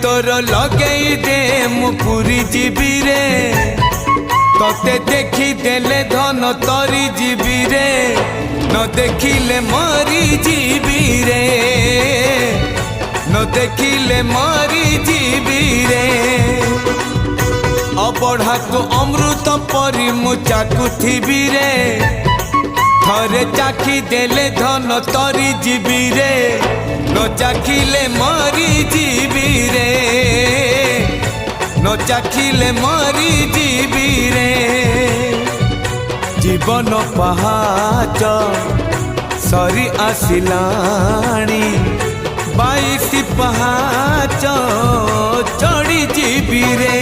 तोर लगे दे मु पूरी जीवी रे तोते देखी देले धन तोरी जीवी रे न देखिले मरी जीवी रे न देखिले मरी जीवी रे अबढ़ा तू अमृत परी मु चाकुथिबी रे थरे चाखी देले धन तोरी जीवी रे न चाखिले मरी जीवी रे न चाखिले मरी जीवी रे जीवन पहाच सरी आसिलाणी 22 पहाच चढ़ी जीवी रे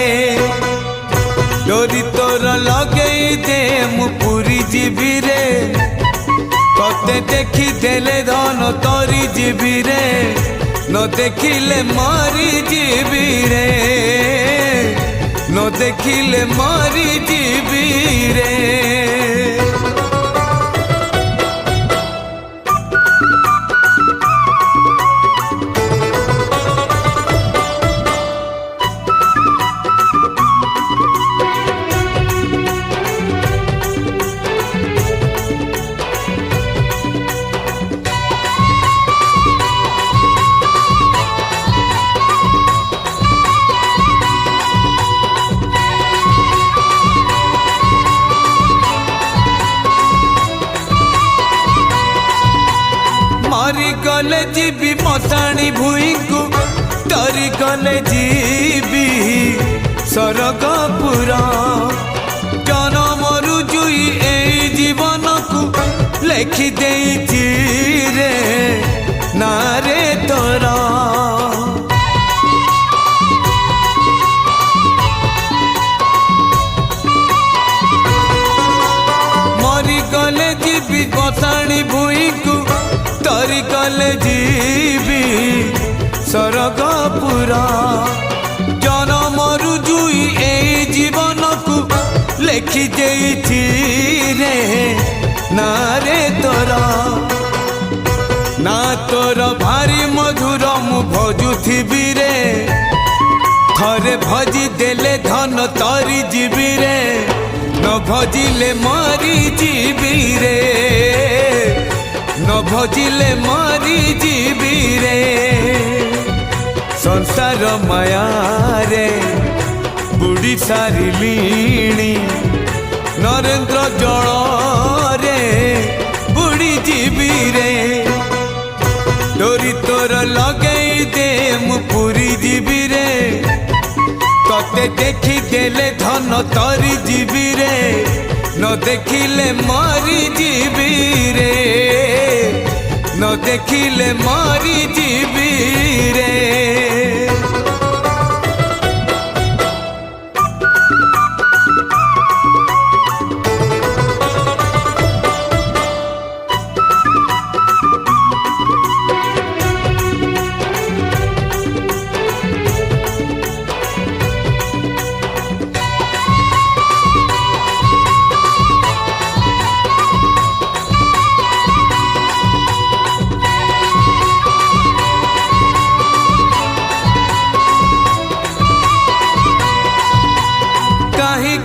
डोरी तोर लगे दे मु पूरी जीवी रे तोते देखी देले धन तोरी जीवी रे न देखिले मरी जीवी रे न देखिले मरी जीवी रे मरी गले जीवी मशाणी भूई को डरी गले जीवी सरगपुर जनम रुजुई ए जीवन को लेखि देइछि रे नारे तोरा मरी गले जीवी मशाणी भूई को तरी गले जीवी सरगपुर जनम रुजुई ए जीवन को लेखि देइछि रे नारे तोरा ना तोर भारी मधुर मु भजुथिबी रे थरे भजी देले धन तरी जीवी रे न भजिले मरी जीवी रे न भजिले मरी जीवी रे संसार माया रे बुढ़ी सारिलीणी नरेंद्र जल रे बुढ़ी जीवी रे डोरी तोर लगे दे मु पूरी जीवी रे तोते देखी देले धन तोरी जीवी रे न देखिले मरी जीवी रे न देखिले मरी जीवी रे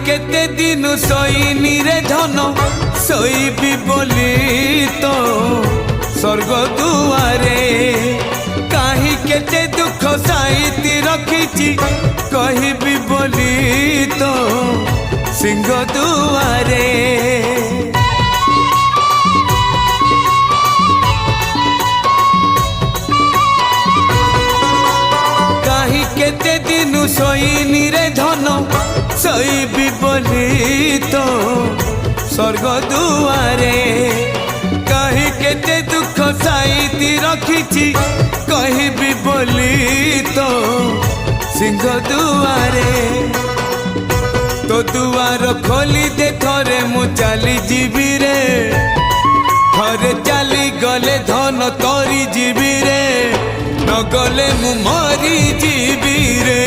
केते दिन सोईनी रे धन सोईबी बोली तो स्वर्ग दुआरे कहीं केते दुख साईती रखिछि कहिबी बोली तो सिंह दुआरे कहीं केते दिन सोईनी रे धन सोईबी बोली तो स्वर्ग दुआरे कहीं केते दुख साईती रखिछि कहिबी बोली तो सिंह दुआरे तो दुआर खोली दे थरे मु चली जीवी रे थरे चली गले धन तोरी जीवी रे न गले मु मरी जीवी रे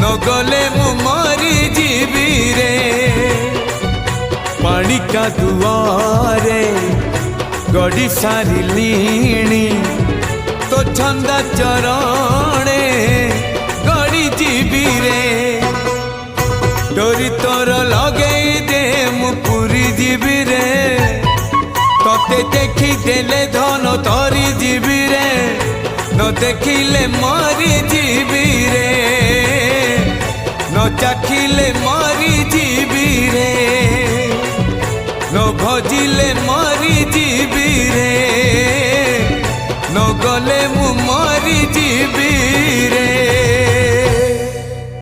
न गले मु मरी जीवी रे पानी का दुआरे गड़ी सारिलीणी तो तो छंदा चरणे गड़ी जीवी रे डोरी तोर लगे दे मु पुरी जीवी रे तते देखी देले धन तोरी जीवी रे न देखिले मरी जीवी रे न चाखिले मरी जीवी रे न भजिले मरी जीवी रे न गले मु मरी जीवी रे।